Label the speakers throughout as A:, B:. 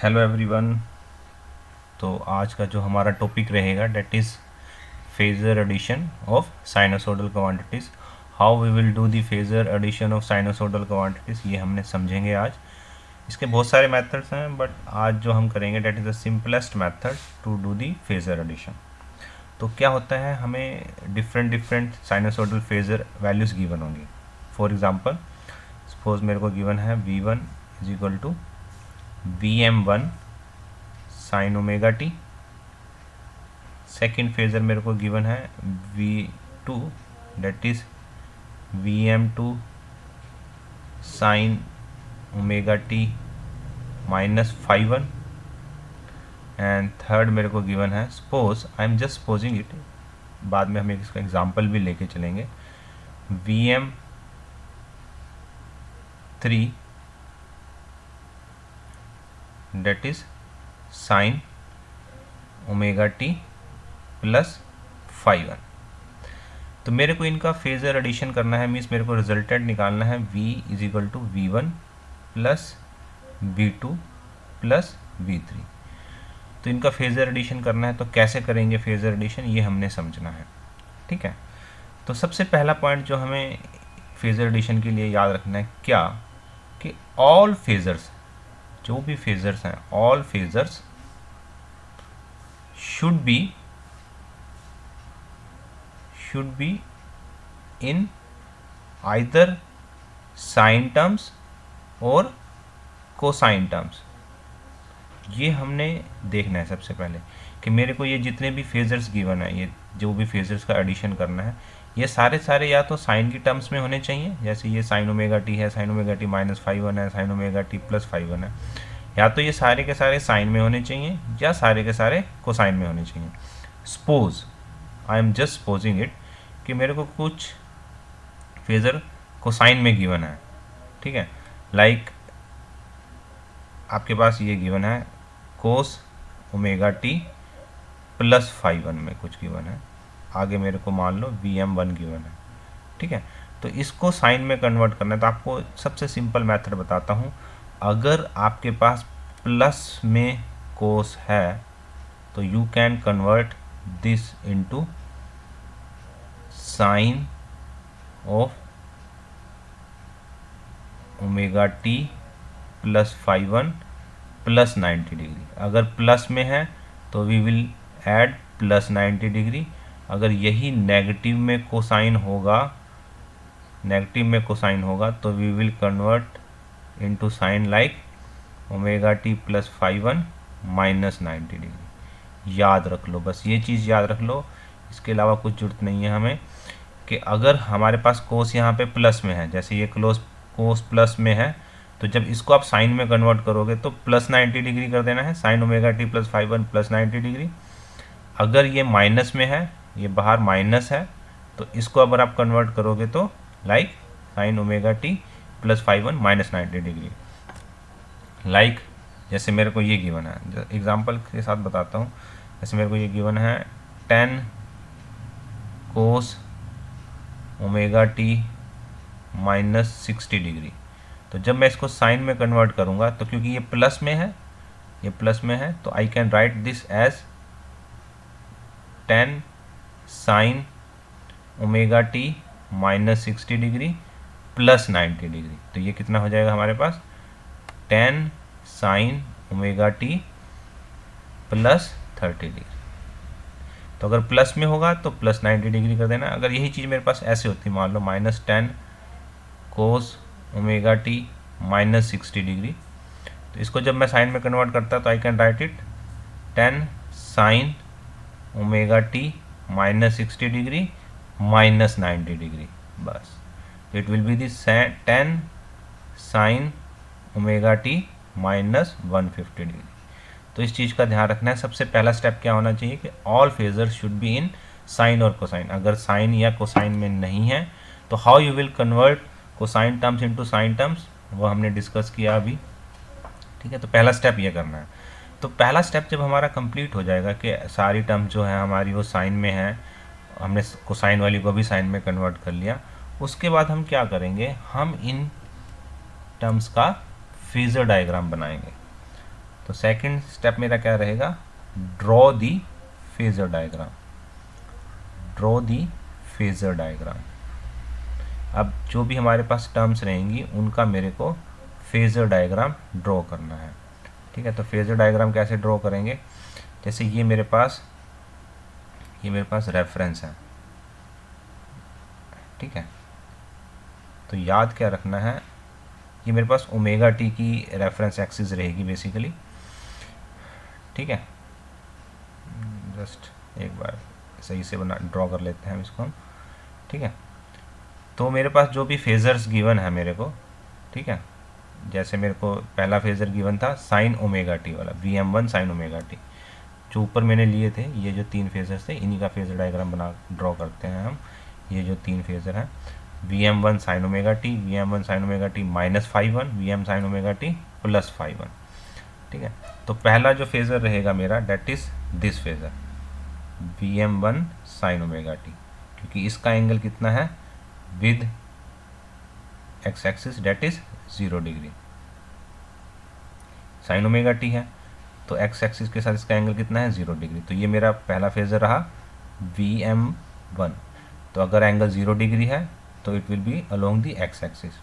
A: Hello everyone. तो आज का जो हमारा टॉपिक रहेगा that is phasor addition of sinusoidal quantities. How we will do the phasor addition of sinusoidal quantities, ये हमने समझेंगे आज। इसके बहुत सारे मेथड्स हैं, बट आज जो हम करेंगे that is the simplest method to do the phasor addition. तो क्या होता है, हमें different different sinusoidal phasor values given होंगी। फॉर एग्जांपल, सपोज मेरे को गिवन है v1 is equal to vm1 sine omega t. Second phasor मेरे को गिवन है v2 that is vm2 sine omega t minus 5/1। And third मेरे को given है, suppose I am just supposing it, बाद में हम इसका एग्जांपल भी लेके चलेंगे, vm3 that is sine omega t plus 5/1। तो मेरे को इनका फेजर एडिशन करना है, मीन्स मेरे को रिजल्टेंट निकालना है v is equal to v1 plus v2 plus v3। तो इनका फेजर एडिशन करना है, तो कैसे करेंगे फेजर एडिशन, ये हमने समझना है। ठीक है, तो सबसे पहला पॉइंट जो हमें फेजर एडिशन के लिए याद रखना है क्या, कि ऑल फेजर्स, जो भी फेजर्स हैं, all phasors should be in either sine terms और cosine terms। ये हमने देखना है सबसे पहले कि मेरे को ये जितने भी फेजर्स गिवन है, ये जो भी फेजर्स का एडिशन करना है, ये सारे या तो साइन की टर्म्स में होने चाहिए, जैसे ये साइन ओमेगा टी है, साइन ओमेगा टी माइनस 5/1 है, साइन ओमेगा टी प्लस 5/1 है, या तो ये सारे के सारे साइन में होने चाहिए या सारे के सारे कोसाइन में होने चाहिए। Suppose I am just supposing it कि मेरे को कुछ फेजर कोसाइन में गिवन है। ठीक है, लाइक आपके पास ये गिवन है कोस ओमेगा टी प्लस 5/1 में कुछ गिवन है, आगे मेरे को मान लो vm1 गिवन है। ठीक है, तो इसको साइन में कन्वर्ट करना है, तो आपको सबसे सिंपल मेथड बताता हूँ। अगर आपके पास प्लस में कोस है तो you can convert this into sine of omega t plus 5/1 प्लस 90 डिग्री। अगर प्लस में है तो we will add plus 90 degree. अगर यही नेगेटिव में कोसाइन होगा तो we will convert into sine like omega t plus 5/1 minus 90 degree. याद रख लो, बस ये चीज़ याद रख लो, इसके अलावा कुछ जरूरत नहीं है हमें। कि अगर हमारे पास कोस यहाँ पे प्लस में है, जैसे ये कोस प्लस में है, तो जब इसको आप साइन में कन्वर्ट करोगे तो प्लस 90 डिग्री कर देना है, साइन ओमेगा टी प्लस 5/1 प्लस 90 डिग्री। अगर ये माइनस में है, ये बाहर माइनस है, तो इसको अगर आप कन्वर्ट करोगे तो like sign omega t plus 5/1 minus 90 degree. Like जैसे मेरे को ये गिवन है, एग्जांपल के साथ बताता हूँ। जैसे मेरे को ये गिवन है 10 cos omega t minus 60 degree. तो जब मैं इसको साइन में कन्वर्ट करूँगा, तो क्योंकि ये प्लस में है, तो I can write this as 10 sine omega t minus 60 degree plus 90 degree. तो ये कितना हो जाएगा हमारे पास, 10 sine omega t plus 30 degree. तो अगर प्लस में होगा तो प्लस 90 डिग्री कर देना। अगर यही चीज़ मेरे पास ऐसे होती, मान लो minus 10 cos omega t minus 60 degree, तो इसको जब मैं साइन में कन्वर्ट करता तो I can write it 10 sine omega t minus 60 degree minus 90 degree, बस। It will be the 10 sine omega t minus 150 degree. तो इस चीज़ का ध्यान रखना है। सबसे पहला स्टेप क्या होना चाहिए कि all phasors should be in sine और कोसाइन। अगर साइन या कोसाइन में नहीं है तो how you will convert cosine terms into sine terms, वो हमने डिस्कस किया अभी। ठीक है, तो पहला स्टेप ये करना है। तो पहला स्टेप जब हमारा कंप्लीट हो जाएगा कि सारी टर्म्स जो है हमारी वो साइन में है, हमने कोसाइन वाली को भी साइन में कन्वर्ट कर लिया, उसके बाद हम क्या करेंगे, हम इन टर्म्स का फेजर डायग्राम बनाएंगे। तो सेकंड स्टेप मेरा क्या रहेगा, draw the phasor diagram, draw the phasor diagram. अब जो भी हमारे पास टर्म्स रहेंगी उनका मेरे को फेजर डायग्राम ड्रॉ करना है। ठीक है, तो फेजर डायग्राम कैसे ड्रॉ करेंगे, जैसे ये मेरे पास रेफरेंस है। ठीक है, तो याद क्या रखना है, ये मेरे पास ओमेगा टी की रेफरेंस एक्सिस रहेगी बेसिकली। ठीक है, जस्ट एक बार सही से बना ड्रॉ कर लेते हैं इसको हम। ठीक है, तो मेरे पास जो भी फेजर्स गिवन है मेरे को, ठीक है, जैसे मेरे को पहला फेजर गिवन था साइन ओमेगा टी वाला, Vm1 साइन ओमेगा टी, जो ऊपर मैंने लिए थे, ये जो 3 फेजर्स थे इन्हीं का फेजर डायग्राम बना ड्रॉ करते हैं हम। ये जो 3 फेजर हैं, Vm1 sine omega t, Vm1 sine omega t -φ1, Vm sine omega t +φ1। ठीक है, तो पहला जो फेजर रहेगा मेरा that is this phasor Vm1 sine omega t, क्योंकि इसका एंगल कितना है with X axis that is 0 degree, sine omega t है तो एक्स एक्सिस के साथ इसका एंगल कितना है 0 डिग्री। तो ये मेरा पहला फेजर रहा Vm1। तो अगर एंगल 0 डिग्री है तो it will B along the x axis.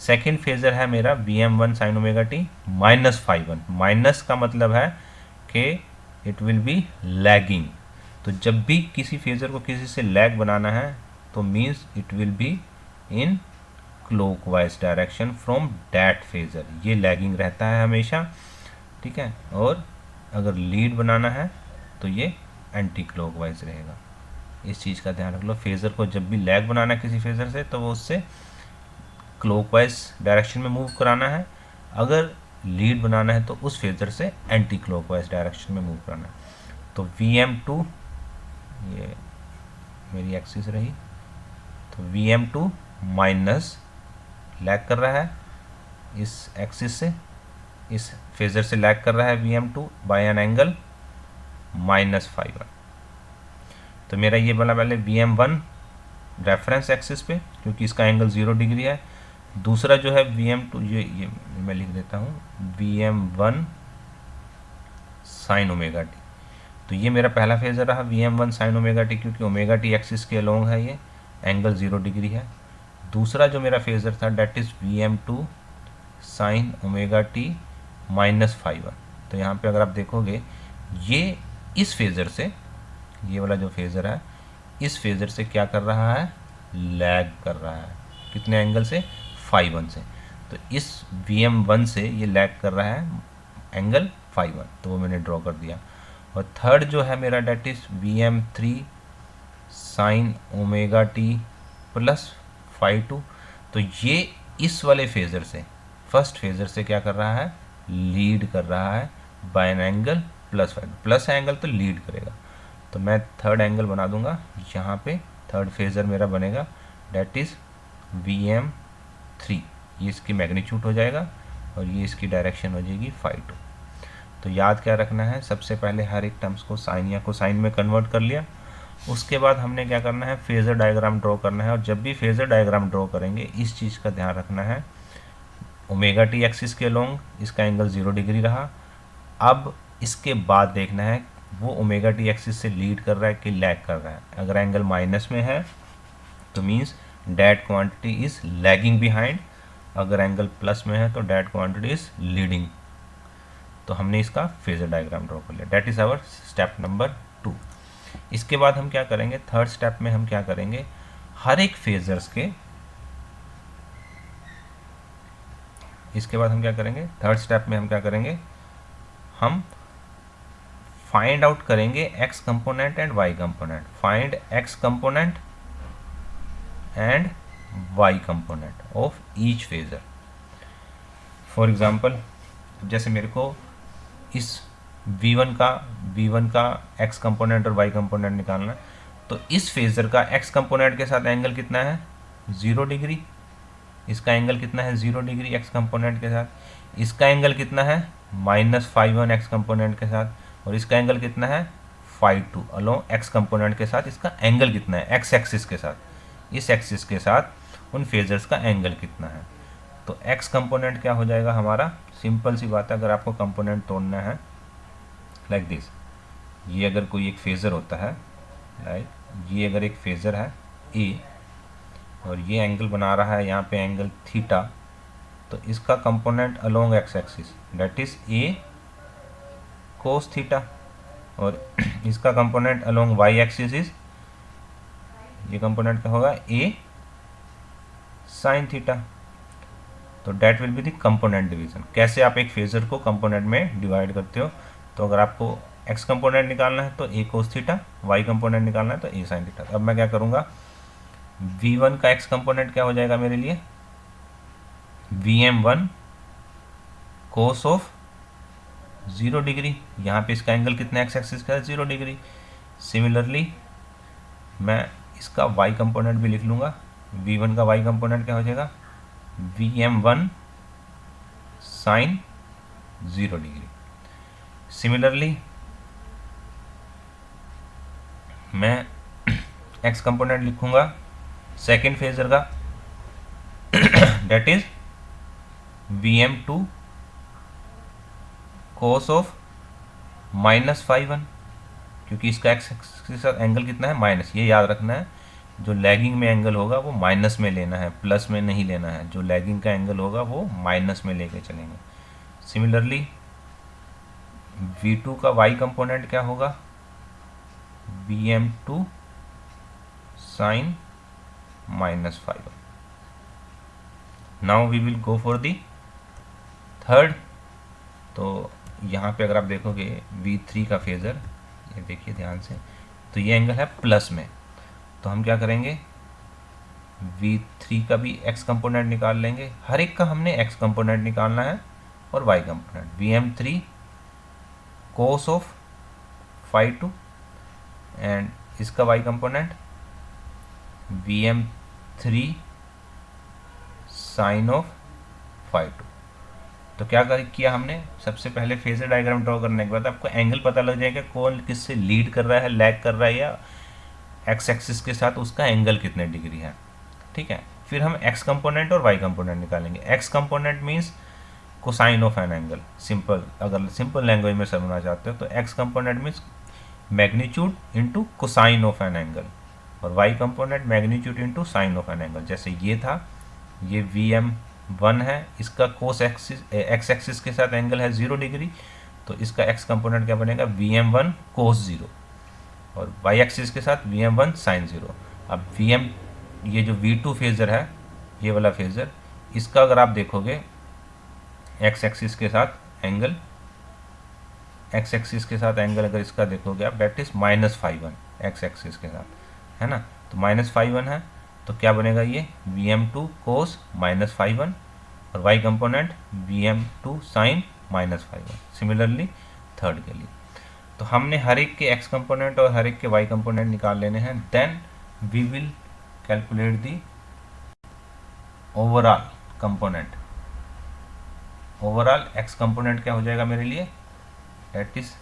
A: Second phasor है मेरा Vm1 sine omega t -φ1। Minus का मतलब है कि इट विल बी लैगिंग। तो जब भी किसी फेजर को किसी से लैग बनाना है तो means it will be in clockwise direction from that phasor, ये लैगिंग रहता है हमेशा। ठीक है, और अगर लीड बनाना है तो ये एंटी क्लॉकवाइज रहेगा। इस चीज़ का ध्यान रख लो, फेजर को जब भी लैग बनाना है किसी फेजर से तो वो उससे क्लॉकवाइज डायरेक्शन में मूव कराना है, अगर लीड बनाना है तो उस फेजर से एंटी क्लॉकवाइज डायरेक्शन में मूव कराना है। तो Vm2 ये मेरी एक्सिस रही, तो Vm2 माइनस लैग कर रहा है इस एक्सिस से, इस फेजर से लैग कर रहा है Vm2 बाय एन एंगल -φ1। तो मेरा ये बना पहले Vm1 रेफरेंस एक्सिस पे, क्योंकि इसका एंगल 0 डिग्री है। दूसरा जो है Vm2, ये मैं लिख देता हूँ Vm1 साइन ओमेगा टी। तो ये मेरा पहला फेजर रहा Vm1 साइन ओमेगा टी, क्योंकि ओमेगा टी एक्सिस के अलोंग है, ये एंगल 0 डिग्री है। दूसरा जो मेरा फेजर था that is Vm2 sine omega t -φ1। तो यहाँ पे अगर आप देखोगे ये इस फेजर से, ये वाला जो फेजर है इस फेजर से क्या कर रहा है, लैग कर रहा है। कितने एंगल से, φ1 से। तो इस Vm1 से ये लैग कर रहा है एंगल φ1, तो वो मैंने ड्रॉ कर दिया। और थर्ड जो है मेरा that is Vm3 sine omega t +φ2। तो ये इस वाले फेजर से, फर्स्ट फेजर से क्या कर रहा है, लीड कर रहा है by an angle +φ2। Plus angle तो लीड करेगा, तो मैं थर्ड एंगल बना दूंगा यहाँ पे, थर्ड फेजर मेरा बनेगा डेट इज़ Vm3। ये इसकी मैग्नीट्यूड हो जाएगा और ये इसकी डायरेक्शन हो जाएगी φ2। तो याद क्या रखना है, सबसे पहले हर एक टर्म्स को साइन या कोसाइन में कन्वर्ट कर लिया। उसके बाद हमने क्या करना है, फेजर डायग्राम ड्रॉ करना है। और जब भी फेजर डायग्राम ड्रॉ करेंगे इस चीज़ का ध्यान रखना है, ओमेगा टी एक्सिस के अलोंग इसका एंगल 0 डिग्री रहा। अब इसके बाद देखना है वो ओमेगा टी एक्सिस से लीड कर रहा है कि लैग कर रहा है। अगर एंगल माइनस में है तो means that quantity is lagging behind, अगर एंगल प्लस में है तो डेट क्वांटिटी इज लीडिंग। तो हमने इसका फेजर डायग्राम ड्रॉ कर लिया, that is our step number 2। इसके बाद हम क्या करेंगे, थर्ड स्टेप में हम क्या करेंगे, हर एक फेजर्स के, इसके बाद हम क्या करेंगे, थर्ड स्टेप में हम क्या करेंगे, हम फाइंड आउट करेंगे x component and y component. Find x component and y component of each phasor. For example, जैसे मेरे को इस V1 का एक्स कंपोनेंट और वाई कंपोनेंट निकालना है, तो इस फेजर का एक्स कंपोनेंट के साथ एंगल कितना है, 0 डिग्री। इसका एंगल कितना है, 0 डिग्री एक्स कंपोनेंट के साथ। इसका एंगल कितना है, -φ1 एक्स कंपोनेंट के साथ। और इसका एंगल कितना है, φ2 अलोंग एक्स कंपोनेंट के साथ। इसका एंगल कितना है, एक्स एक्सिस के साथ, इस एक्सिस के साथ उन फेजर्स का एंगल कितना है। तो x कंपोनेंट क्या हो जाएगा हमारा, सिंपल सी बात है, अगर आपको कंपोनेंट तोड़ना है लाइक दिस, ये अगर कोई एक फेज़र होता है, लाइक ये अगर एक फेज़र है ए और ये एंगल बना रहा है यहाँ पे एंगल थीटा, तो इसका component along x axis that is a cos theta, और इसका component along y axis is, ये कंपोनेंट क्या होगा, ए साइन थीटा। तो that will be the component division. कैसे आप एक फेजर को कंपोनेंट में डिवाइड करते हो, तो अगर आपको एक्स कंपोनेंट निकालना है तो ए कोस थीटा, वाई कंपोनेंट निकालना है तो ए साइन थीटा। अब मैं क्या करूँगा, V1 का एक्स कंपोनेंट क्या हो जाएगा मेरे लिए, VM1 कोस ऑफ 0 डिग्री, यहाँ पे इसका एंगल कितना एक्स एक्सिस का है, 0 डिग्री। सिमिलरली मैं इसका वाई कंपोनेंट भी लिख लूँगा, V1 का वाई कंपोनेंट क्या हो जाएगा, VM1 साइन 0 डिग्री। सिमिलरली मैं एक्स कंपोनेंट लिखूँगा सेकेंड फेजर का, that is VM2 cos of -φ1, क्योंकि इसका एक्स के साथ एंगल कितना है, माइनस। ये याद रखना है, जो लैगिंग में एंगल होगा वो माइनस में लेना है, प्लस में नहीं लेना है। जो लैगिंग का एंगल होगा वो माइनस में लेके चलेंगे। सिमिलरली V2 का वाई कंपोनेंट क्या होगा, VM2 sine -φ1। Now we will go for the third. तो यहाँ पे अगर आप देखोगे V3 का फेज़र, ये देखिए ध्यान से, तो ये एंगल है प्लस में, तो हम क्या करेंगे, V3 का भी x कंपोनेंट निकाल लेंगे। हर एक का हमने x कंपोनेंट निकालना है और y component. VM3 cos of φ2 and इसका y component VM3 sine of φ2। तो क्या किया हमने, सबसे पहले फेजर डायग्राम ड्रॉ करने के बाद आपको एंगल पता लग जाएगा कौन किससे लीड कर रहा है, लैग कर रहा है, या एक्स एक्सिस के साथ उसका एंगल कितने डिग्री है। ठीक है, फिर हम एक्स कंपोनेंट और वाई कंपोनेंट निकालेंगे। X component means cosine of an angle, simple, अगर सिंपल लैंग्वेज में समझना चाहते हो तो x component means magnitude into cosine of an angle, और y component magnitude into sine of an angle. जैसे ये था, ये VM1 है, इसका कोस एक्सिस एक्स एक्सिस के साथ एंगल है 0 डिग्री, तो इसका एक्स कंपोनेंट क्या बनेगा, VM1 कोस 0, और वाई एक्सिस के साथ VM1 साइन 0। अब ये जो V2 फेजर है, ये वाला फेजर, इसका अगर आप देखोगे एक्स एक्सिस के साथ एंगल, एक्स एक्सिस के साथ एंगल अगर इसका देखोगे आप, डेट इज -φ1 एक्स एक्सिस के साथ, है ना। तो -φ1 है, तो क्या बनेगा ये VM2 कोस -φ1, और y component VM2 sine -φ1। Similarly third के लिए, तो हमने हर एक के x कंपोनेंट और हर एक के y कंपोनेंट निकाल लेने हैं। Then we will calculate the overall component. Overall x component क्या हो जाएगा मेरे लिए, that is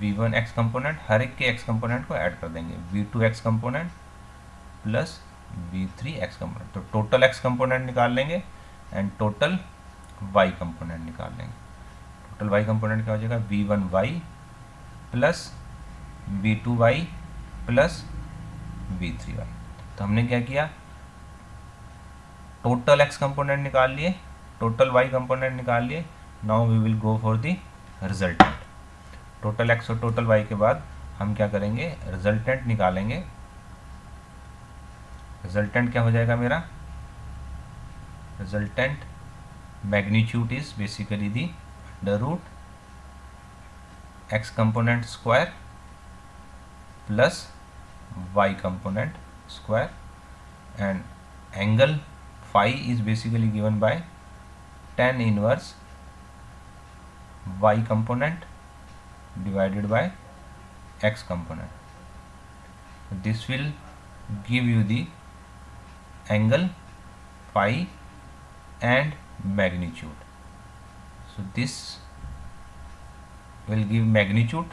A: V1 x component, हर एक के x कंपोनेंट को ऐड कर देंगे, V2 x component plus V3 x component, तो टोटल x कंपोनेंट निकाल लेंगे एंड टोटल y कंपोनेंट निकाल लेंगे। टोटल y कंपोनेंट क्या हो जाएगा, V1y plus V2y plus V3y। तो हमने क्या किया, टोटल x कंपोनेंट निकाल लिए, टोटल y कंपोनेंट निकाल लिए। Now we will go for the resultant. Total x और टोटल y के बाद हम क्या करेंगे, रिजल्टेंट निकालेंगे। रिजल्टेंट क्या हो जाएगा मेरा, resultant magnitude is basically the under root x component square plus y component square, and angle phi is basically given by tan inverse y component divided by x component. This will give you the angle phi and magnitude. So this will give magnitude,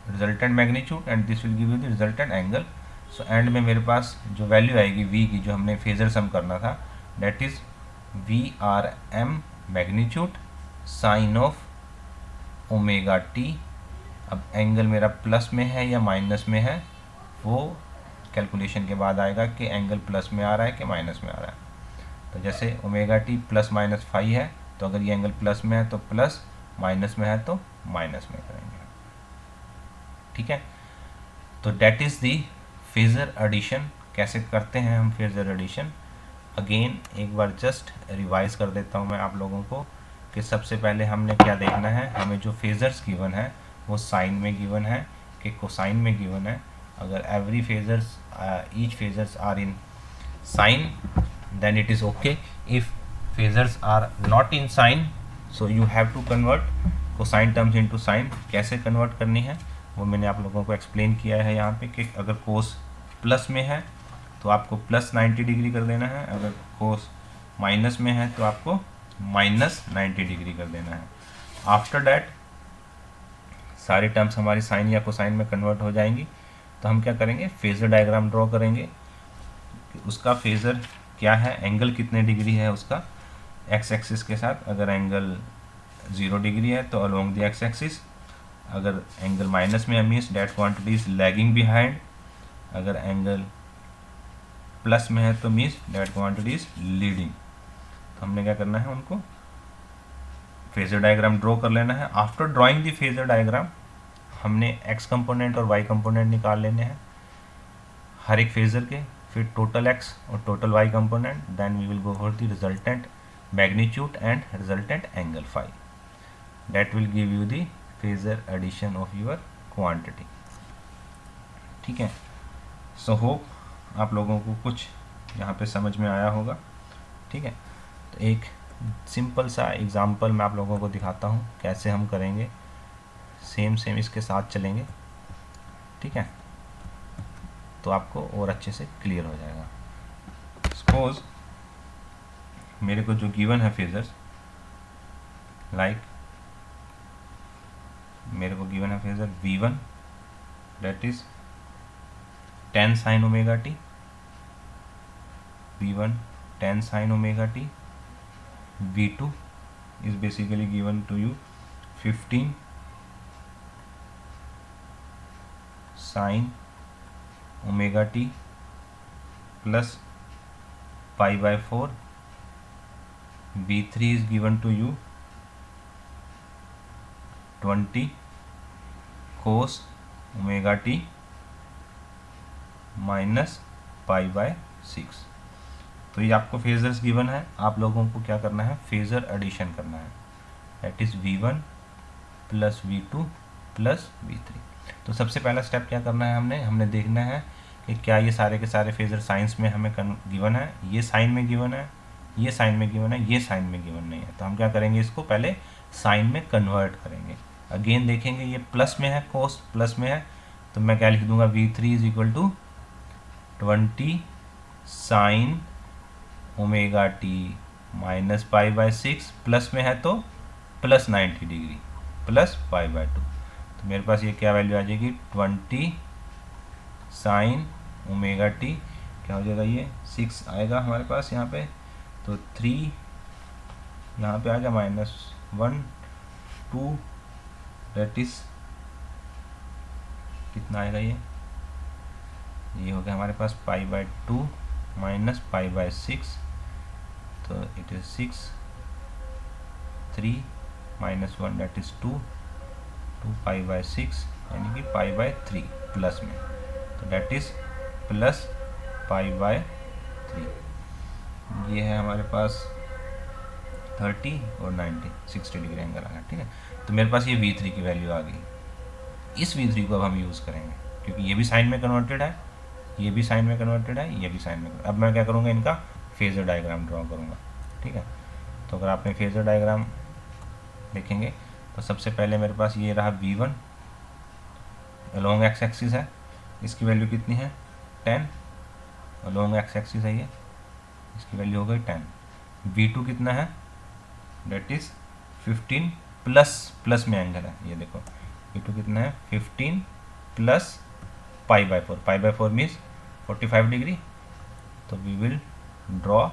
A: resultant magnitude, and this will give you the resultant angle. So and में मेरे पास जो value आएगी v की, जो हमने phasor sum करना था, that is V R M magnitude sine of omega t. अब एंगल मेरा प्लस में है या माइनस में है वो कैलकुलेशन के बाद आएगा कि एंगल प्लस में आ रहा है कि माइनस में आ रहा है। तो जैसे omega t plus minus phi है, तो अगर ये एंगल प्लस में है तो प्लस, माइनस में है तो माइनस में करेंगे। ठीक है, तो that is the phasor addition. कैसे करते हैं हम फेजर एडिशन? अगेन एक बार जस्ट रिवाइज कर देता हूँ मैं आप लोगों को कि सबसे पहले हमने क्या देखना है। हमें जो फेजर्स गिवन है वो साइन में गिवन है कि कोसाइन में गिवन है। अगर every phasors each phasors are in sine then it is okay. If phasors are not in sine, so you have to convert cosine terms into sine. कैसे convert करनी है वो मैंने आप लोगों को एक्सप्लेन किया है यहाँ पे कि अगर कोस प्लस में है तो आपको प्लस 90 डिग्री कर देना है, अगर कोस माइनस में है तो आपको माइनस 90 डिग्री कर देना है। आफ्टर डैट सारी टर्म्स हमारी साइन या कोसाइन में कन्वर्ट हो जाएंगी। तो हम क्या करेंगे, फेजर डायग्राम ड्रॉ करेंगे। उसका फेजर क्या है, एंगल कितने डिग्री है उसका एक्स एक्सिस के साथ। अगर एंगल 0 डिग्री है तो अलोंग द एक्स एक्सिस, अगर एंगल माइनस में है means that quantity is lagging behind, अगर एंगल प्लस में है तो means that quantity is leading. तो हमने क्या करना है, उनको फेजर डायग्राम ड्रॉ कर लेना है। After drawing the phasor diagram हमने एक्स कंपोनेंट और वाई कंपोनेंट निकाल लेने हैं हर एक फेजर के, फिर टोटल एक्स और total y component, then we will go for the resultant magnitude and resultant angle phi. That will give you the phasor addition of your quantity. ठीक है, सो होप आप लोगों को कुछ यहाँ पे समझ में आया होगा। ठीक है, तो एक सिंपल सा एग्जांपल मैं आप लोगों को दिखाता हूँ कैसे हम करेंगे, सेम इसके साथ चलेंगे। ठीक है, तो आपको और अच्छे से क्लियर हो जाएगा। सपोज मेरे को जो गिवन है फेजर्स, लाइक मेरे को गिवन है phasor V1 that is 10 sine omega T, V1 10 sine omega T, V2 is basically given to you 15 sin omega t plus pi by 4, V3 is given to you 20 cos omega t minus pi by 6। तो ये आपको phasors given है, आप लोगों को क्या करना है, फेजर एडिशन करना है। That is V1 plus V2 plus V3। तो सबसे पहला स्टेप क्या करना है, हमने देखना है कि क्या ये सारे के सारे फेजर साइंस में हमें गिवन है, ये साइन में गिवन है, ये साइन में गिवन है, ये साइन में गिवन नहीं है। तो हम क्या करेंगे, इसको पहले साइन में कन्वर्ट करेंगे। अगेन देखेंगे ये प्लस में है, कोस प्लस में है, तो मैं क्या लिख दूंगा, V3 is equal to 20 sine omega t minus pi by 6, plus में है तो plus 90 degree plus pi by 2। तो मेरे पास ये क्या वैल्यू आ जाएगी, 20 साइन ओमेगा टी, क्या हो जाएगा, ये 6 आएगा हमारे पास यहाँ पे, तो 3 यहाँ पे आ जाए -1 2, दैट इज कितना आएगा, ये हो गया हमारे पास pi by 2 minus pi by 6, तो it is 6 3 -1 that is 2 pi by 6 यानी कि पाई बाय 3 प्लस में, तो that is plus pi by 3। ये है हमारे पास 30 और 90 60 डिग्री एंगल आ गया। ठीक है, तो मेरे पास ये V3 की वैल्यू आ गई। इस V3 को अब हम यूज़ करेंगे क्योंकि ये भी साइन में कन्वर्टेड है, ये भी साइन में कन्वर्टेड है, ये भी साइन में। अब मैं क्या करूँगा, इनका फेजर डायग्राम ड्रॉ करूँगा। ठीक है, तो अगर आपने फेजर डायग्राम देखेंगे तो सबसे पहले मेरे पास ये रहा V1 अलोंग एक्स एक्सिस है, इसकी वैल्यू कितनी है 10, अलोंग एक्स एक्सिस है ये, इसकी वैल्यू हो गई 10। V2 कितना है, डेट इज 15 प्लस में एंगल है, ये देखो V2 कितना है 15 plus pi by 4, pi by 4 means 45 degree, तो we will draw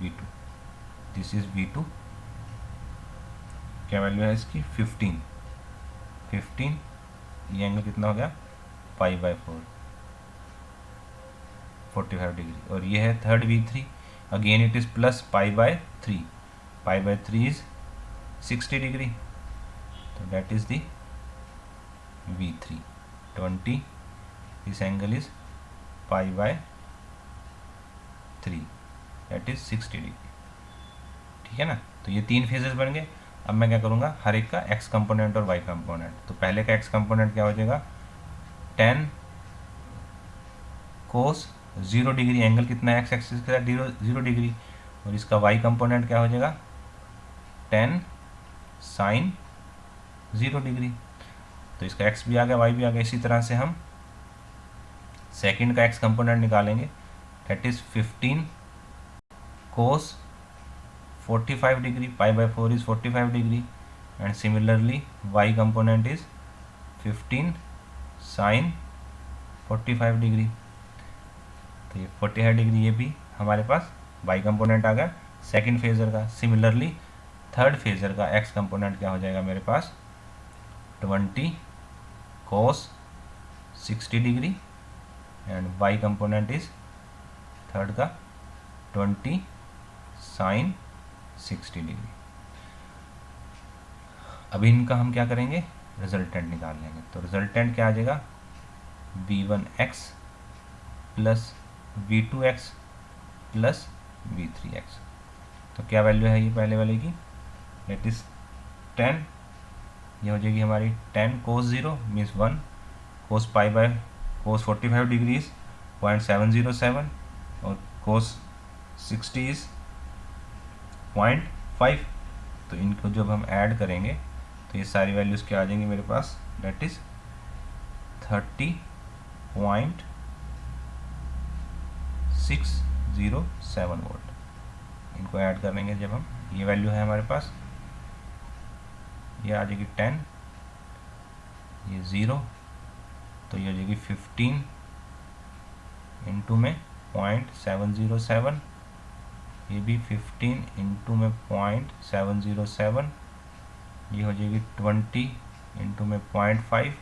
A: V2। This is V2, क्या वैल्यू है इसकी 15, ये एंगल कितना हो गया π/4, 45 डिग्री। और ये है third V3, again it is plus π/3, π/3 is 60 degree, तो that is the V3 20, this angle is π/3, that is 60 degree. ठीक है ना, तो ये 3 फेजेस बन गए। अब मैं क्या करूँगा, हर एक का x कंपोनेंट और y कंपोनेंट। तो पहले का x कंपोनेंट क्या हो जाएगा 10 कोस 0 डिग्री, एंगल कितना है x एक्सिस के साथ 0 डिग्री, और इसका y कंपोनेंट क्या हो जाएगा 10 साइन 0 डिग्री। तो इसका x भी आ गया, y भी आ गया। इसी तरह से हम सेकंड का x कंपोनेंट निकालेंगे, that is 15 cos 45 degree, π/4 is 45 degree, and similarly y component is 15 sine 45 degree. तो ये 45 डिग्री, ये भी हमारे पास y कंपोनेंट आ गया सेकंड फेजर का। सिमिलरली थर्ड फेजर का x कंपोनेंट क्या हो जाएगा मेरे पास 20 कोस 60 degree, and y component is third का 20 साइन 60 डिग्री। अभी इनका हम क्या करेंगे, रिजल्टेंट निकाल लेंगे। तो रिजल्टेंट क्या आ जाएगा v1x plus v2x plus v3x। तो क्या वैल्यू है ये पहले वाले की, दैट इज 10, ये हो जाएगी हमारी 10 कोस 0 means 1, cos cos 45 degree is 0.707, और कोस 60 इज 0.5। तो इनको जब हम ऐड करेंगे तो ये सारी वैल्यूज़ क्या आ जाएंगी मेरे पास, दैट इज 30.607 वोल्ट। इनको ऐड करेंगे जब हम, ये वैल्यू है हमारे पास, ये आ जाएगी 10, ये 0, तो ये हो जाएगी 15 इंटू में 0.707, ये भी 15 इंटू में 0.707, ये हो जाएगी 20 इंटू में 0.5,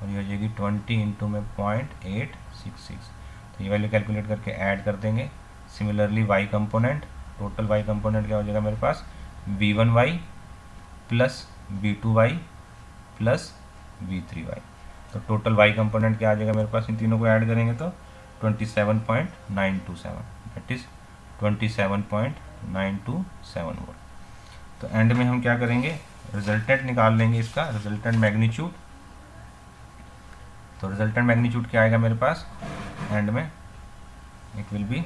A: और ये हो जाएगी 20 इंटू में 0.866। तो ये वैल्यू कैलकुलेट करके ऐड कर देंगे। Similarly y component, total y component क्या हो जाएगा मेरे पास v1y plus v2y plus v3y। तो टोटल y कंपोनेंट क्या आ जाएगा मेरे पास, इन तीनों को ऐड करेंगे तो 27.927, दैट इज 27.927 वोल्ट। तो एंड में हम क्या करेंगे, रिजल्टेंट निकाल लेंगे इसका, रिजल्टेंट मैग्नीट्यूड। तो रिजल्टेंट मैग्नीट्यूड क्या आएगा मेरे पास एंड में, it will be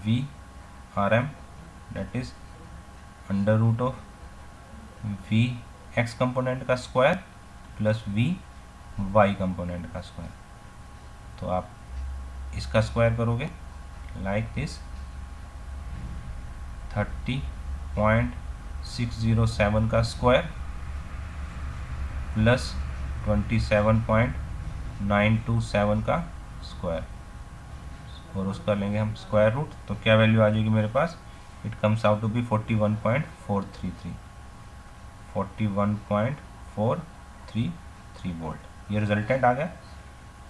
A: VRM, that is under root of VX component का स्क्वायर प्लस VY कंपोनेंट का स्क्वायर। तो आप इसका स्क्वायर करोगे लाइक दिस, 30.607 का स्क्वायर प्लस 27.927 का स्क्वायर, और उसका लेंगे हम स्क्वायर रूट। तो क्या वैल्यू आ जाएगी मेरे पास, it comes out to be 41.433, 41.433 volt. ये रिजल्टेंट आ गया।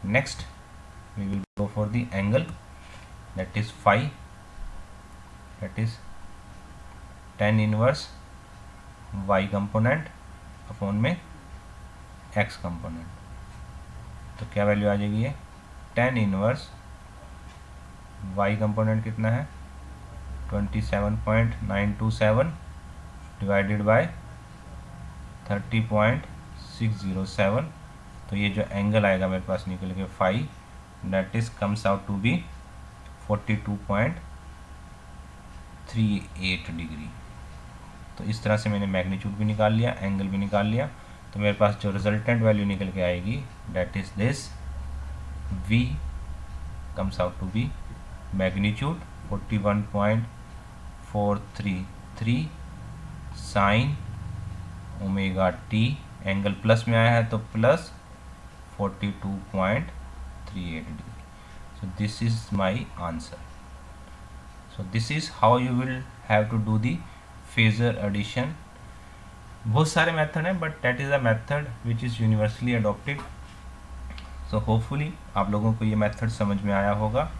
A: Next we will go for the angle, that is phi, that is tan inverse y component upon में x कंपोनेंट। तो क्या वैल्यू आ जाएगी ये, tan इनवर्स y कंपोनेंट कितना है 27.927 डिवाइडेड बाय 30.607। तो ये जो एंगल आएगा मेरे पास निकल के phi, that is comes out to be 42.38 degree. तो इस तरह से मैंने मैग्नीट्यूड भी निकाल लिया, एंगल भी निकाल लिया। तो मेरे पास जो रिजल्टेंट वैल्यू निकल के आएगी that is this, V comes out to be magnitude 41.433 sine omega t, angle plus में आया है तो plus 42.38 degree. So this is my answer. So this is how you will have to do the phasor addition. बहुत सारे method हैं, but that is a method which is universally adopted. So hopefully आप लोगों को ये method समझ में आया होगा.